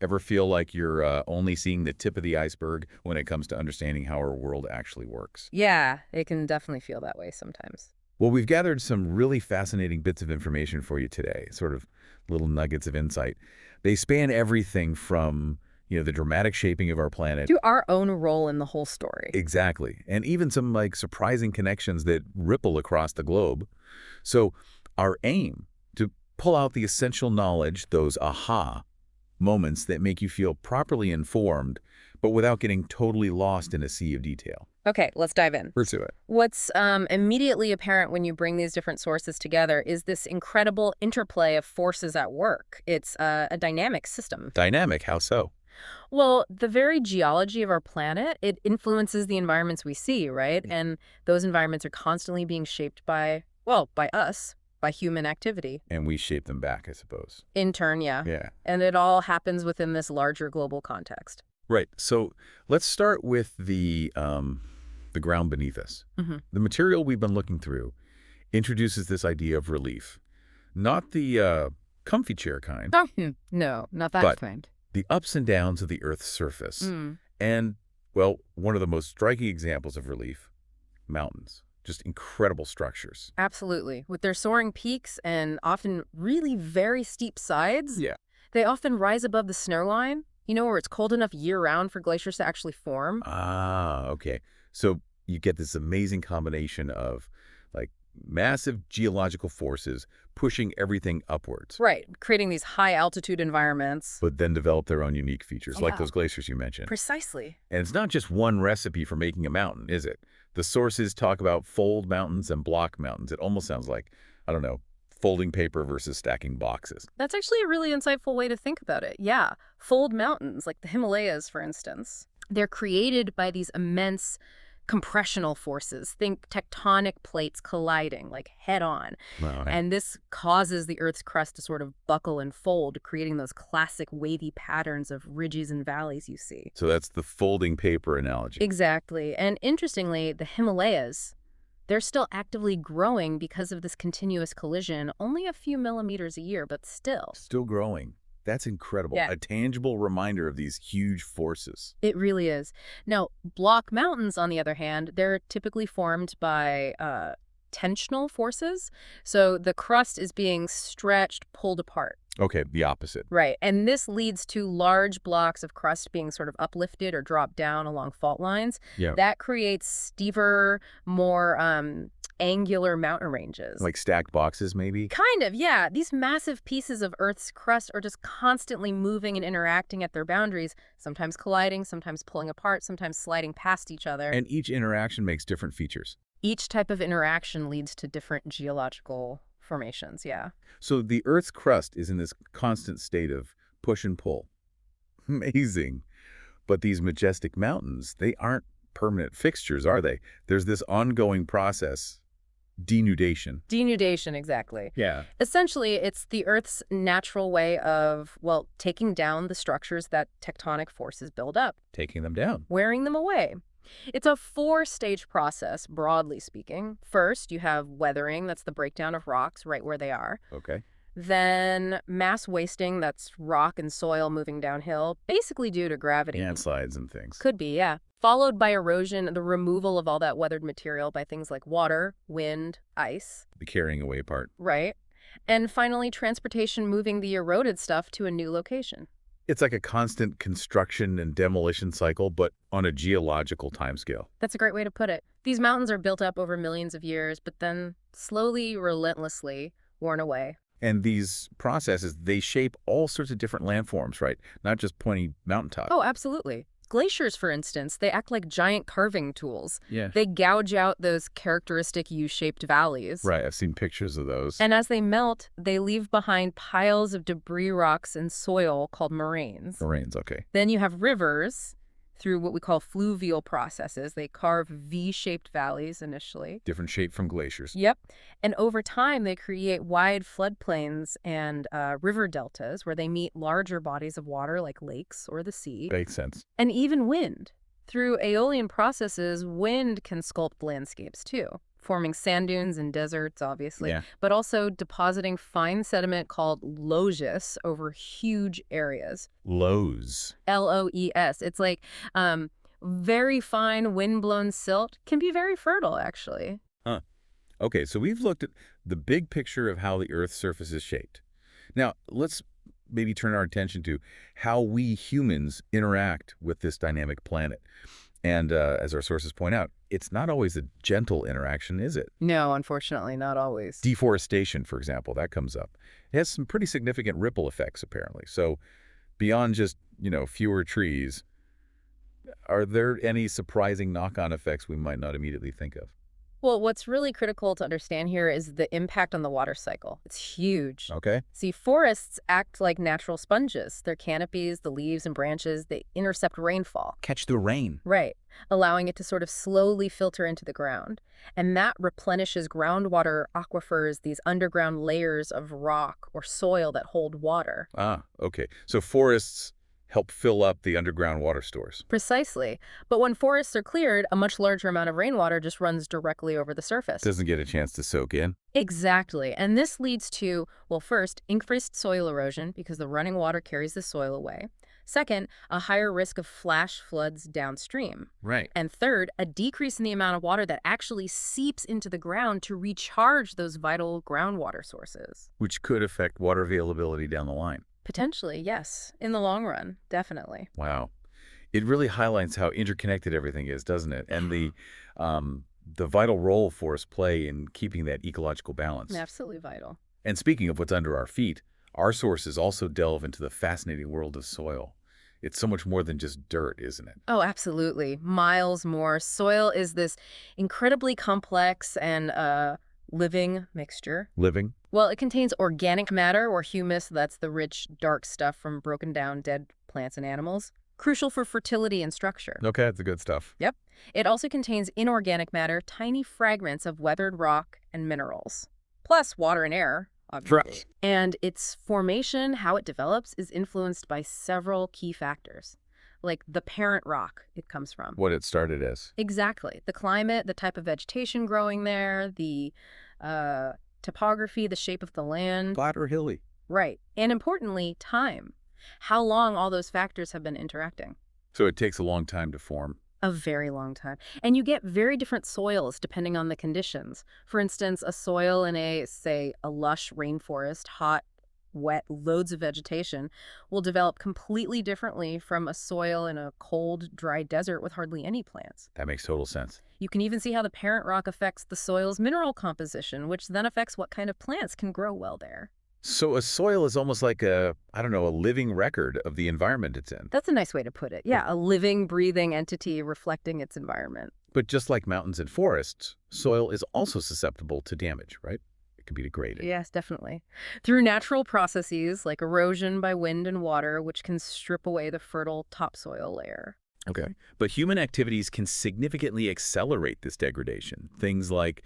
Ever feel like you're only seeing the tip of the iceberg when it comes to understanding how our world actually works? Yeah, it can definitely feel that way sometimes. Well, we've gathered some really fascinating bits of information for you today, sort of little nuggets of insight. They span everything from, the dramatic shaping of our planet. To our own role in the whole story. Exactly. And even some like surprising connections that ripple across the globe. So our aim to pull out the essential knowledge, those aha moments that make you feel properly informed, but without getting totally lost in a sea of detail. Okay, let's dive in. Pursue it. What's immediately apparent when you bring these different sources together is this incredible interplay of forces at work. It's a dynamic system. Dynamic, how so? Well, the very geology of our planet, it influences the environments we see, right? And those environments are constantly being shaped by, well, by us, by human activity. And we shape them back, I suppose. In turn, yeah. Yeah. And it all happens within this larger global context. Right. So let's start with the ground beneath us. The material we've been looking through introduces this idea of relief. Not the comfy chair kind, No, not that but kind. the ups and downs of the Earth's surface. Mm. And, well, one of the most striking examples of relief, mountains. Just incredible structures. Absolutely. With their soaring peaks and often really very steep sides, Yeah. they often rise above the snow line, where it's cold enough year-round for glaciers to actually form. Ah, okay. So you get this amazing combination of, like, massive geological forces pushing everything upwards, Right, creating these high-altitude environments. but then develop their own unique features, like Yeah. those glaciers you mentioned. Precisely. And it's not just one recipe for making a mountain, is it? The sources talk about fold mountains and block mountains. It almost sounds like, I don't know, folding paper versus stacking boxes. That's actually a really insightful way to think about it. Yeah, fold mountains, like the Himalayas, for instance. They're created by these immense compressional forces. Think tectonic plates colliding, like head-on. Wow. And this causes the Earth's crust to sort of buckle and fold, creating those classic wavy patterns of ridges and valleys you see. So that's the folding paper analogy. Exactly. And interestingly, the Himalayas, they're still actively growing because of this continuous collision, only a few millimeters a year, but still. Still growing. That's incredible. Yeah. A tangible reminder of these huge forces. It really is. Now, block mountains, on the other hand, they're typically formed by tensional forces. So the crust is being stretched, pulled apart. Okay, the opposite. Right. And this leads to large blocks of crust being sort of uplifted or dropped down along fault lines. Yeah. That creates steeper, more angular mountain ranges. Like stacked boxes, maybe? Kind of, yeah. These massive pieces of Earth's crust are just constantly moving and interacting at their boundaries, sometimes colliding, sometimes pulling apart, sometimes sliding past each other. And each interaction makes different features. Each type of interaction leads to different geological formations, yeah. So the Earth's crust is in this constant state of push and pull. Amazing. But these majestic mountains, they aren't permanent fixtures, are they? There's this ongoing process, denudation. Denudation, exactly. Yeah. Essentially, it's the Earth's natural way of, well, taking down the structures that tectonic forces build up, Taking them down. wearing them away. It's a four-stage process, broadly speaking. First, you have weathering, that's the breakdown of rocks right where they are. Okay. Then mass wasting, that's rock and soil moving downhill, basically due to gravity. Landslides and things. Could be, yeah. Followed by erosion, the removal of all that weathered material by things like water, wind, ice. The carrying away part. Right. And finally, transportation moving the eroded stuff to a new location. It's like a constant construction and demolition cycle, but on a geological timescale. That's a great way to put it. These mountains are built up over millions of years, but then slowly, relentlessly worn away. And these processes, they shape all sorts of different landforms, right? Not just pointy mountaintops. Oh, absolutely. Glaciers, for instance, they act like giant carving tools. Yeah. They gouge out those characteristic U-shaped valleys. Right, I've seen pictures of those. And as they melt, they leave behind piles of debris rocks and soil called moraines. Moraines, okay. Then you have rivers through what we call fluvial processes. They carve V-shaped valleys initially. Different shape from glaciers. Yep. And over time, they create wide floodplains and river deltas where they meet larger bodies of water like lakes or the sea. Makes sense. And even wind. Through aeolian processes, wind can sculpt landscapes too. forming sand dunes and deserts, obviously, Yeah. but also depositing fine sediment called loess over huge areas. Lows. LOES. It's like very fine wind-blown silt can be very fertile, actually. Huh. Okay, so we've looked at the big picture of how the Earth's surface is shaped. Now, let's maybe turn our attention to how we humans interact with this dynamic planet. And as our sources point out, it's not always a gentle interaction, is it? No, unfortunately, not always. Deforestation, for example, that comes up. It has some pretty significant ripple effects, apparently. So beyond just, fewer trees, are there any surprising knock-on effects we might not immediately think of? Well, what's really critical to understand here is the impact on the water cycle. It's huge. Okay. See, forests act like natural sponges. Their canopies, the leaves and branches, they intercept rainfall. Catch the rain. Right, allowing it to sort of slowly filter into the ground. And that replenishes groundwater aquifers, these underground layers of rock or soil that hold water. Ah, okay. So forests help fill up the underground water stores. Precisely. But when forests are cleared, a much larger amount of rainwater just runs directly over the surface. Doesn't get a chance to soak in. Exactly. And this leads to, well, first, increased soil erosion because the running water carries the soil away. Second, a higher risk of flash floods downstream. Right. And third, a decrease in the amount of water that actually seeps into the ground to recharge those vital groundwater sources. Which could affect water availability down the line. Potentially, yes. In the long run, definitely. Wow. It really highlights how interconnected everything is, doesn't it? And the vital role forests play in keeping that ecological balance. Absolutely vital. And speaking of what's under our feet, our sources also delve into the fascinating world of soil. It's so much more than just dirt, isn't it? Oh, absolutely. Miles more. Soil is this incredibly complex and living mixture. Living? Well, it contains organic matter or humus, that's the rich, dark stuff from broken down dead plants and animals, crucial for fertility and structure. Okay, that's the good stuff. Yep. It also contains inorganic matter, tiny fragments of weathered rock and minerals, plus water and air, obviously. And its formation, how it develops, is influenced by several key factors, like the parent rock it comes from. What it started as. Exactly. The climate, the type of vegetation growing there, the topography, the shape of the land. Flat or hilly. Right. And importantly, time. How long all those factors have been interacting. So it takes a long time to form. A very long time. And you get very different soils depending on the conditions. For instance, a soil in say, a lush rainforest, hot, wet, loads of vegetation, will develop completely differently from a soil in a cold, dry desert with hardly any plants. That makes total sense. You can even see how the parent rock affects the soil's mineral composition, which then affects what kind of plants can grow well there. So a soil is almost like a living record of the environment it's in. That's a nice way to put it. Yeah, a living, breathing entity reflecting its environment. But just like mountains and forests, soil is also susceptible to damage, right? It can be degraded. Yes, definitely. Through natural processes like erosion by wind and water, which can strip away the fertile topsoil layer. Okay. But human activities can significantly accelerate this degradation. Things like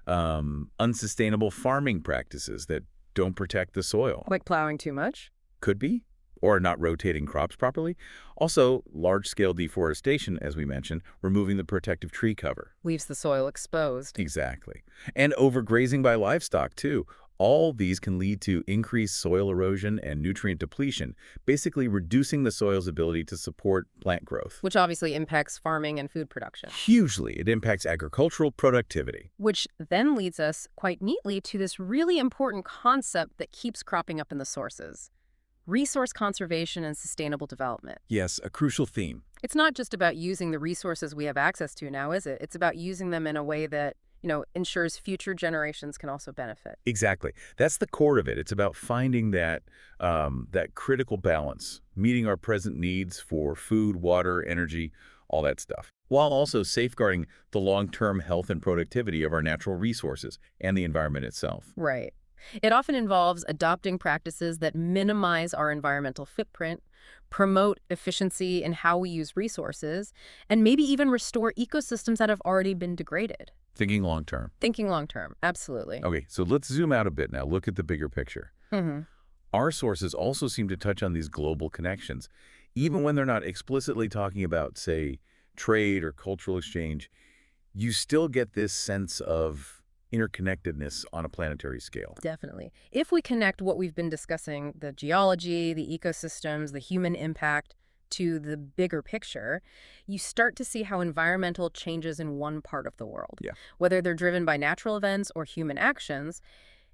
unsustainable farming practices that don't protect the soil. Like plowing too much? Could be. Or not rotating crops properly. Also, large-scale deforestation, as we mentioned, removing the protective tree cover. Leaves the soil exposed. Exactly. And overgrazing by livestock, too. All these can lead to increased soil erosion and nutrient depletion, basically reducing the soil's ability to support plant growth. Which obviously impacts farming and food production. Hugely, it impacts agricultural productivity. Which then leads us quite neatly to this really important concept that keeps cropping up in the sources. Resource conservation and sustainable development. Yes, a crucial theme. It's not just about using the resources we have access to now, is it? It's about using them in a way that, ensures future generations can also benefit. Exactly. That's the core of it. It's about finding that critical balance, meeting our present needs for food, water, energy, all that stuff, while also safeguarding the long-term health and productivity of our natural resources and the environment itself. Right. It often involves adopting practices that minimize our environmental footprint, promote efficiency in how we use resources, and maybe even restore ecosystems that have already been degraded. Thinking long-term. Thinking long-term, absolutely. Okay, so let's zoom out a bit now. Look at the bigger picture. Our sources also seem to touch on these global connections, even when they're not explicitly talking about, say, trade or cultural exchange. you still get this sense of interconnectedness on a planetary scale. Definitely. If we connect what we've been discussing, the geology, the ecosystems, the human impact, to the bigger picture, you start to see how environmental changes in one part of the world, Yeah. whether they're driven by natural events or human actions,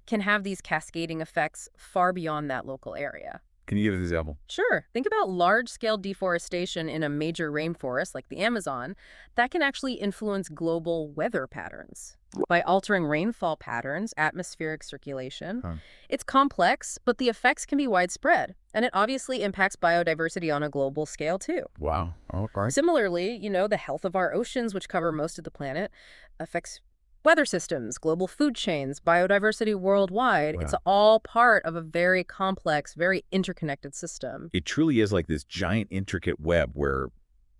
can have these cascading effects far beyond that local area. Can you give an example? Sure. Think about large-scale deforestation in a major rainforest like the Amazon. That can actually influence global weather patterns by altering rainfall patterns, atmospheric circulation. Huh. It's complex, but the effects can be widespread, and it obviously impacts biodiversity on a global scale too. Wow. All right. Similarly, the health of our oceans, which cover most of the planet, affects weather systems, global food chains, biodiversity worldwide. Wow. It's all part of a very complex, very interconnected system. It truly is like this giant intricate web where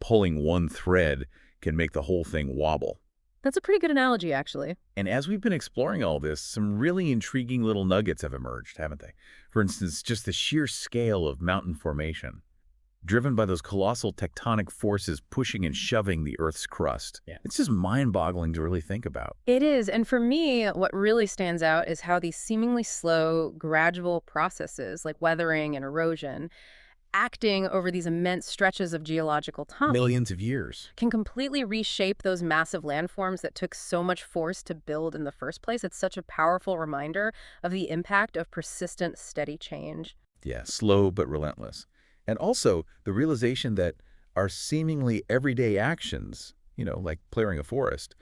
pulling one thread can make the whole thing wobble. That's a pretty good analogy, actually. And as we've been exploring all this, some really intriguing little nuggets have emerged, haven't they? For instance, just the sheer scale of mountain formation, driven by those colossal tectonic forces pushing and shoving the Earth's crust. Yeah. It's just mind-boggling to really think about. It is, and for me, what really stands out is how these seemingly slow, gradual processes, like weathering and erosion, acting over these immense stretches of geological time, Millions of years. can completely reshape those massive landforms that took so much force to build in the first place. It's such a powerful reminder of the impact of persistent, steady change. Yeah, slow but relentless. And also the realization that our seemingly everyday actions, like clearing a forest,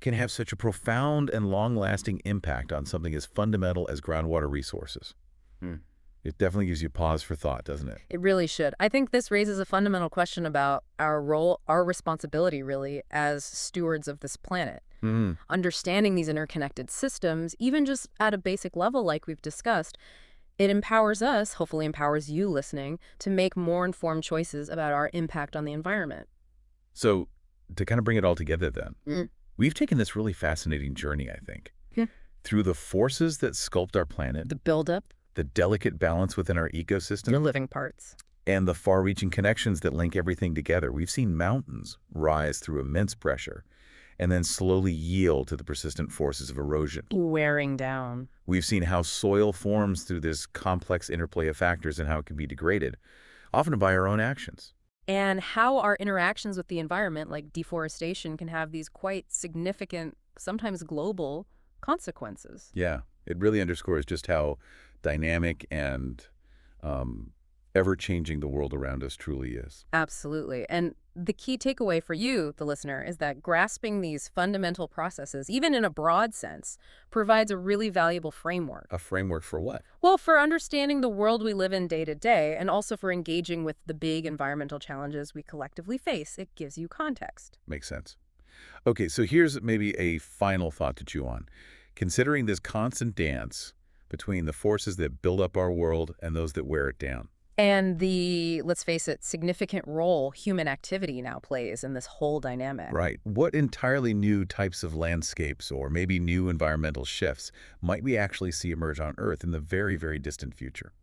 can have such a profound and long-lasting impact on something as fundamental as groundwater resources. It definitely gives you pause for thought, doesn't it? It really should. I think this raises a fundamental question about our role, our responsibility, really, as stewards of this planet. Understanding these interconnected systems, even just at a basic level like we've discussed, it empowers us, hopefully empowers you listening, to make more informed choices about our impact on the environment. So to kind of bring it all together then, we've taken this really fascinating journey, I think, through the forces that sculpt our planet, The buildup, the delicate balance within our ecosystem, the living parts. and the far-reaching connections that link everything together. We've seen mountains rise through immense pressure and then slowly yield to the persistent forces of erosion. Wearing down. We've seen how soil forms through this complex interplay of factors and how it can be degraded, often by our own actions. And how our interactions with the environment, like deforestation, can have these quite significant, sometimes global, consequences. Yeah, it really underscores just how dynamic and ever-changing the world around us truly is. Absolutely. And the key takeaway for you, the listener, is that grasping these fundamental processes, even in a broad sense, provides a really valuable framework. A framework for what? Well, for understanding the world we live in day to day, and also for engaging with the big environmental challenges we collectively face. It gives you context. Makes sense. Okay, so here's maybe a final thought to chew on. Considering this constant dance between the forces that build up our world and those that wear it down. And the, let's face it, significant role human activity now plays in this whole dynamic. Right. What entirely new types of landscapes or maybe new environmental shifts might we actually see emerge on Earth in the very, very distant future?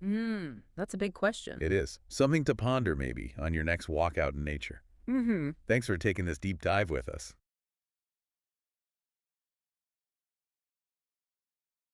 That's a big question. It is. Something to ponder maybe on your next walk out in nature. Thanks for taking this deep dive with us.